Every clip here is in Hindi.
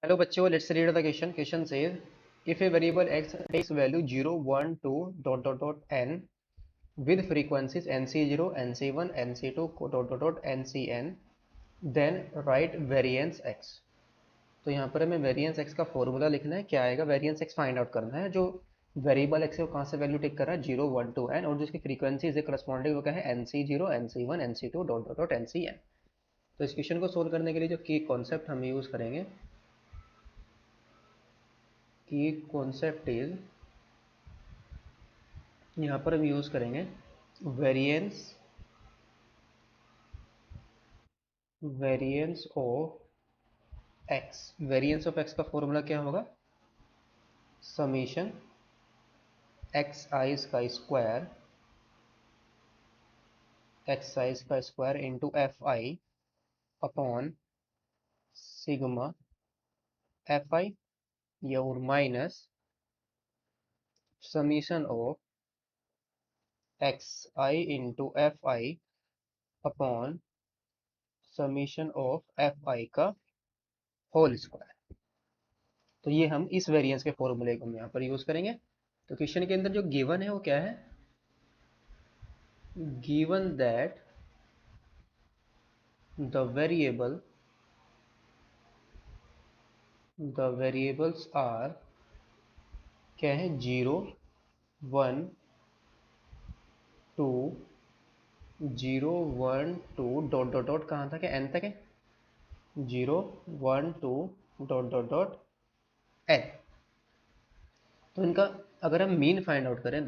Hello बच्चों, let's read the question. Question says, if a variable x takes value 0, 1, 2, dot dot dot n with frequencies nc0, nc1, nc2, dot dot dot ncn, then write variance x. तो यहाँ पर हमें वेरिएंस x का फॉर्मूला लिखना है. क्या आएगा? वेरिएंस x फाइंड आउट करना है. जो वेरिएबल x है वो कहाँ से वैल्यू टेक कर रहा है? 0, 1, 2 n, और जिसकी फ्रीक्वेंसी है करस्पॉन्डिंग वो क्या है? nc0, nc1, nc2, dot dot dot ncn. तो इस क्वेश्चन को सोल्व करने के लिए जो की कॉन्सेप्ट हम यूज़ करेंगे, की कॉन्सेप्ट इज, यहाँ पर हम यूज़ करेंगे variance variance of x. Variance of x का फॉर्मूला क्या होगा? समीशन एक्स आई का square into F I upon sigma F I, या और minus summation of x I into F I upon summation of f i का होल स्क्वायर. तो ये हम इस वेरिएंस के फॉर्मूले को हम यहाँ पर यूज़ करेंगे. तो क्वेश्चन के अंदर जो गिवन है वो क्या है? Given that the variables are क्या है? 0, 1, 2, 0, 1, 2, डॉट डॉट डॉट कहाँ तक है? n तक है. 0, 1, 2, डॉट डॉट डॉट n. तो इनका अगर हम मीन फाइंड आउट करें,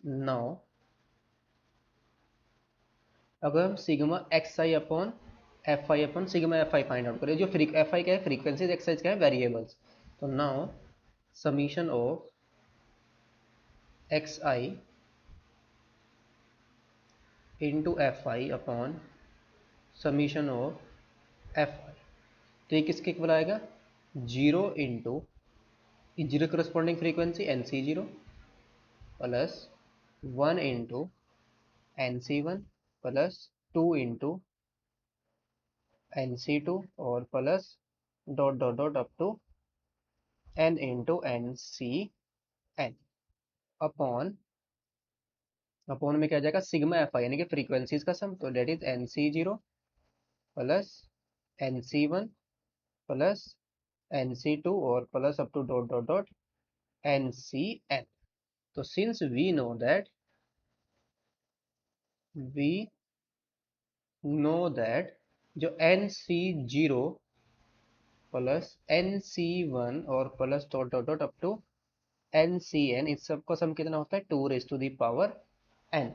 नाउ अगर हम sigma x I upon F I upon sigma F I find out करें, जो एफ आई क्या है? फ्रीक्वेंसी. एक्स आई क्या है? वेरिएबल्स. तो now summation of x I into F I upon summation of f i. तो ये किसके इक्वल आएगा? 0 into zero corresponding frequency n c zero plus 1 into N c one plus 2 into N c two और plus dot dot dot up to N into N c n upon में क्या जाएगा? सिग्मा एफ आई यानी कि फ्रीक्वेंसीज का सम. तो that is n c zero plus n c one plus n c two और plus up to dot dot dot n c n. तो सिंस वी नो दैट जो n c zero plus n c one और plus dot dot dot up to n c n, इस सब का सम कितना होता है? 2 raise to the power N.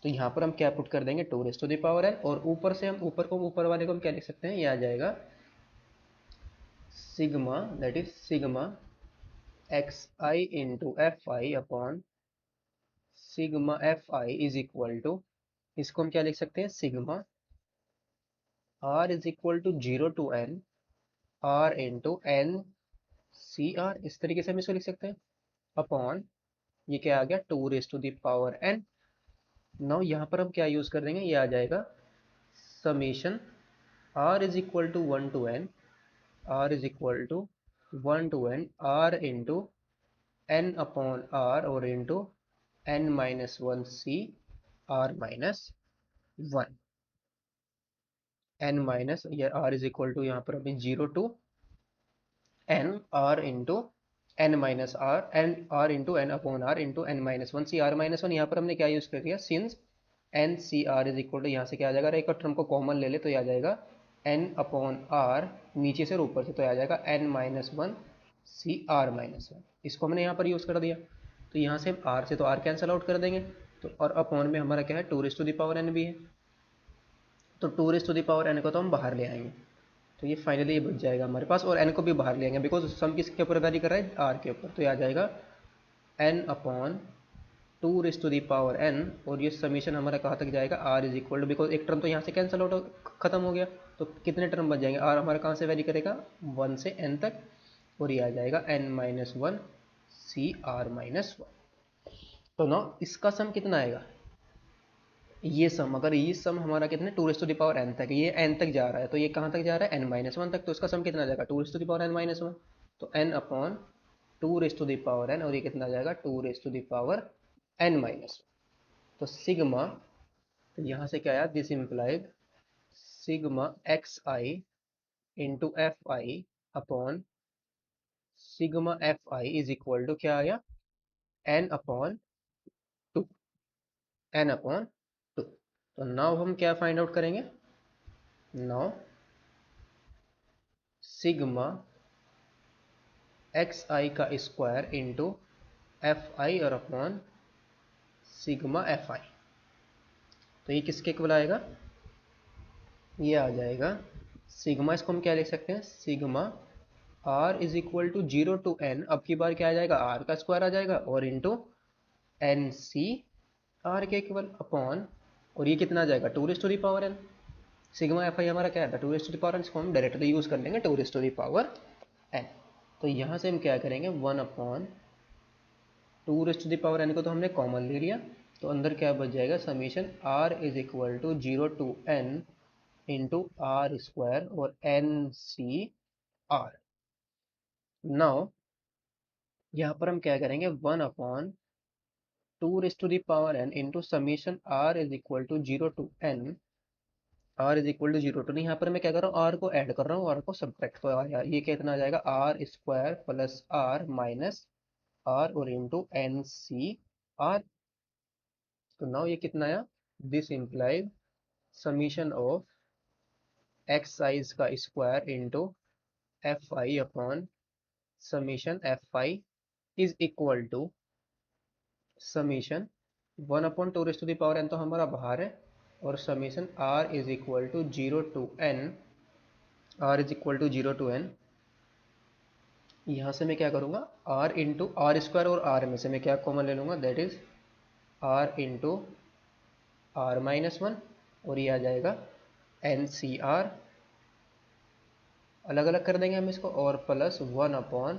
तो यहाँ पर हम क्या पुट कर देंगे? 2 raise to the power N. और ऊपर से हम ऊपर वाले को हम क्या लिख सकते हैं? ये आ जाएगा sigma, that is sigma x I into F I upon sigma F I is equal to, इसको हम क्या लिख सकते हैं? Sigma R is equal to 0 to N R into N C R. इस तरीके से हम इसको लिख सकते हैं अपॉन, ये क्या आ गया? 2 raise to the power N. Now यहाँ पर हम क्या यूज कर देंगे? ये आ जाएगा summation are is equal to 1 to N, are is equal to 1 to N R into n upon r और into n minus one C R minus one. N minus ये आर इज इक्वल टू यहाँ पर अभी 0 to N R into n minus r, n are into n upon r into n minus one C R minus one. यहाँ पर हमने क्या यूज कर दिया? Since N C R is equal to, यहाँ से क्या आ जाएगा? एक टर्म को कॉमन ले ले तो ये आ जाएगा एन अपॉन आर, नीचे से और ऊपर से तो आ जाएगा N minus one C R minus one. इसको हमने यहाँ पर यूज कर दिया. तो यहाँ से आर से तो आर कैंसिल आउट कर देंगे. तो और अपॉन में हमारा क्या है? 2 raise to the power N भी है. तो 2 raise to the power N को तो हम बाहर ले आएंगे. तो ये फाइनली ये बच जाएगा हमारे पास. और एन को भी बाहर ले आएंगे बिकॉज सम किसके ऊपर वैरी कर रहा है? आर के ऊपर. तो ये आ जाएगा N upon 2 raise to the power N. और ये समीशन हमारा कहाँ तक जाएगा? R is equal to, because एक टर्म तो यहाँ से कैंसिल आउट खत्म हो गया. तो कितने टर्म बच जाएंगे? आर हमारा कहाँ से वैरी करेगा? 1 से एन तक. और ये आ जाएगा N minus one C R minus one. तो ना इसका सम कितना आएगा? ये सम, अगर ये सम हमारा कितने two raise to the power N तक, ये एन तक जा रहा है, तो ये कहाँ तक जा रहा है, एन माइनस वन तक, तो इसका सम कितना आ जाएगा two raise to the power n minus one, तो n upon two raise to the power N, और ये कितना आ जाएगा two raise to the power n minus one. तो सिग्मा, तो यहाँ से क्या आया, this implied sigma x I into F I upon sigma F I is equal to क्या आया, n upon two, n upon two. तो नाउ हम क्या फाइंड आउट करेंगे, नाउ सिग्मा एक्स आई का स्क्वायर इंटू एफ आई और अपॉन सिग्मा एफ आई, तो ये किसके इक्वल आएगा, ये आ जाएगा सिग्मा, इसको हम क्या लिख सकते हैं, sigma R is equal to zero to N, अब की बार क्या आ जाएगा, आर का स्क्वायर आ जाएगा, और इंटू एन सी आर के इक्वल अपॉन, और ये कितना आ जाएगा two raise to the power N, sigma F I हमारा क्या था two raise to the power N, इसको हम डायरेक्टली यूज कर लेंगे two raise to the power N. तो यहाँ से हम क्या करेंगे, one upon two raise to the power N को तो हमने कॉमन ले लिया, तो अंदर क्या बच जाएगा, summation are is equal to zero to N into R square और एन सी आर। नाउ यहाँ पर हम क्या करेंगे, one upon two raise to the power N into summation are is equal to zero to N, are is equal to zero to, नहीं यहाँ पर मैं क्या कर रहा हूँ, आर को ऐड कर रहा हूँ, आर को सब्ट्रैक्ट, तो ये कितना आ जाएगा, r square plus r minus r और इंटू एन सी आर। तो नाउ ये कितना आया, this implies summation of x size का square into F I upon summation f I is equal to summation one upon two raise to the power N, तो हमारा बाहर है, और summation are is equal to zero to N, are is equal to zero to n, यहाँ से मैं क्या करूँगा, आर इंटू आर स्क्वायर और आर में से मैं क्या कॉमन ले लूँगा, that is R into are minus one, और ये आ जाएगा एन सी आर, अलग अलग कर देंगे हम इसको, और plus one upon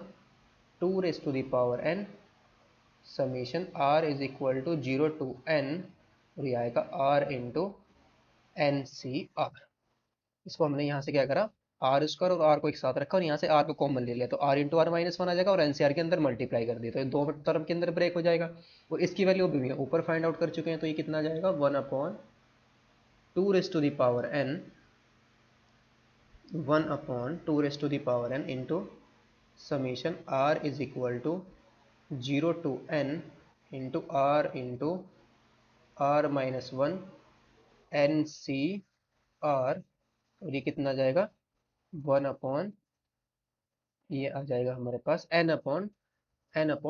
two raise to the power N summation are is equal to zero to N, और ये आएगा R into N C R. इसको हमने यहाँ से क्या करा, आर स्क्वायर और आर को एक साथ रखा और यहाँ से आर को कॉमन ले लिया, तो r into are minus one आ जाएगा, और एनसीआर के अंदर मल्टीप्लाई कर दिया, तो ये दो टर्म के अंदर ब्रेक हो जाएगा, और इसकी वैल्यू भी ऊपर फाइंड आउट कर चुके हैं, तो ये कितना आ जाएगा, one upon two raise to the power n, one upon two raise to the power N into summation are is equal to zero to N into are minus one n C r, और ये कितना आ जाएगा, वन अपॉन, ये आ जाएगा हमारे पास n upon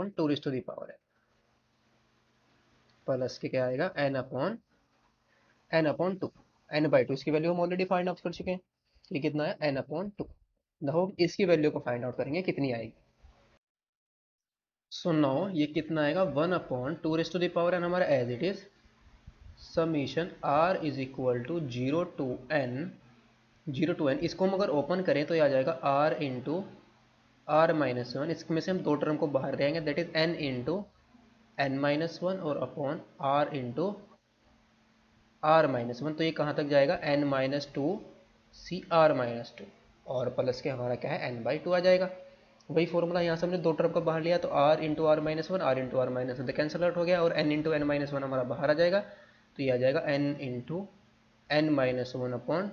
two raise to the power n, plus के क्या आएगा, n upon two, n by two, इसकी वैल्यू हम ऑलरेडी फाइंड आउट कर चुके हैं, ये कितना है एन अपॉन टू। नाउ इसकी वैल्यू को फाइंड आउट करेंगे कितनी आएगी, सो नाउ ये कितना आएगा, one upon two raise to the power n हमारा as it is summation are is equal to zero to n, इसको हम अगर ओपन करें तो ये आ जाएगा r into are minus one, इसमें से हम दो टर्म को बाहर ले आएंगे, that is n into n minus one और upon r into are minus one, तो ये कहाँ तक जाएगा, N minus two C R minus two, और प्लस के हमारा क्या है एन बाई टू आ जाएगा, वही फॉर्मूला यहाँ से हमने दो टर्म को बाहर लिया, तो r into are minus one, r into are minus one तो कैंसल आउट हो गया, और n into n minus one हमारा बाहर आ जाएगा, तो ये आ जाएगा n into n minus one upon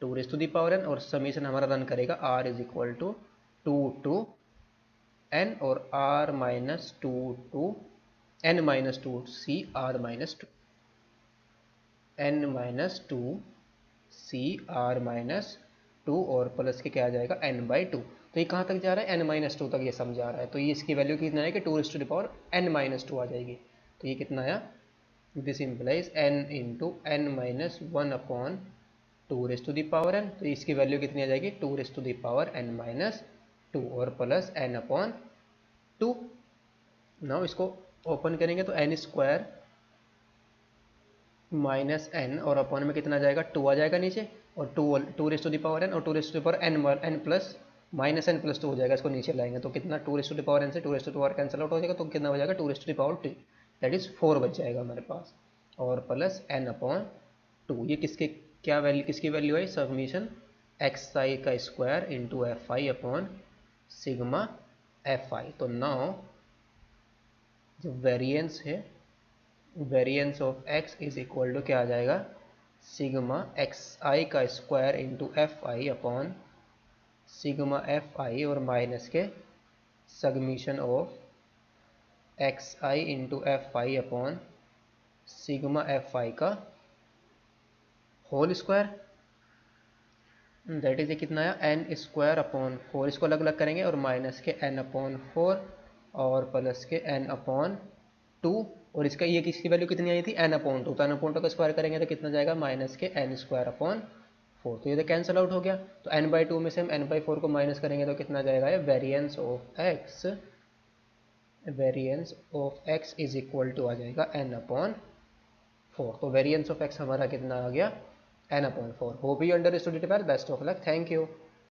two raise to the power N, और समीशन हमारा रन करेगा r is equal to two to N और r minus two n minus two C R minus two, n minus two C R minus two, और प्लस के क्या आ जाएगा एन बाई टू, तो ये कहाँ तक जा रहा है, एन माइनस टू तक ये सम जा रहा है, तो ये इसकी वैल्यू कितना है कि two raise to the power n minus two आ जाएगी, तो ये कितना आया, this implies n into n minus one upon two raise to the power N, तो इसकी वैल्यू कितनी आ जाएगी, two raise to the power n minus two और plus n upon two. Now इसको ओपन करेंगे तो एन स्क्वायर माइनस एन और अपॉन में कितना आ जाएगा, टू आ जाएगा नीचे, और two raise to the power N और two raise to the power n plus minus n plus two हो जाएगा, इसको नीचे लाएंगे तो कितना, two raise to the power n से two raise to the power cancel out हो जाएगा, तो कितना हो जाएगा two raise to the power two, that is four बच जाएगा हमारे पास। और प्लस एन अपॉन टू। ये किसके क्या वैल्यू, किसकी वैल्यू है, सबमिशन एक्स आई का square into F I upon sigma F i. तो नाउ जो वेरिएंस है, variance of x is equal to क्या आ जाएगा, सिग्मा एक्स आई का square into F I upon sigma F i और माइनस के summation of x I into F I upon sigma F i का होल स्क्वायर। दैट इज ये कितना आया, एन स्क्वायर अपॉन फोर, इसको अलग अलग करेंगे और माइनस के एन अपॉन फोर और प्लस के एन अपॉन टू। और इसका ये किसकी वैल्यू कितनी आई थी, एन अपॉन टू। तो एन अपॉन टू का स्क्वायर करेंगे तो कितना जाएगा, माइनस के एन स्क्वायर अपॉन फोर। तो ये तो कैंसिल आउट हो गया। तो एन बाई टू में से हम एन बाई फोर को माइनस करेंगे तो कितना जाएगा, ये variance of x, variance of x is equal to आ जाएगा एन अपॉन फोर। तो वेरिएंस ऑफ एक्स हमारा कितना आ गया, n upon four. Hope you understood it well, best of luck, thank you.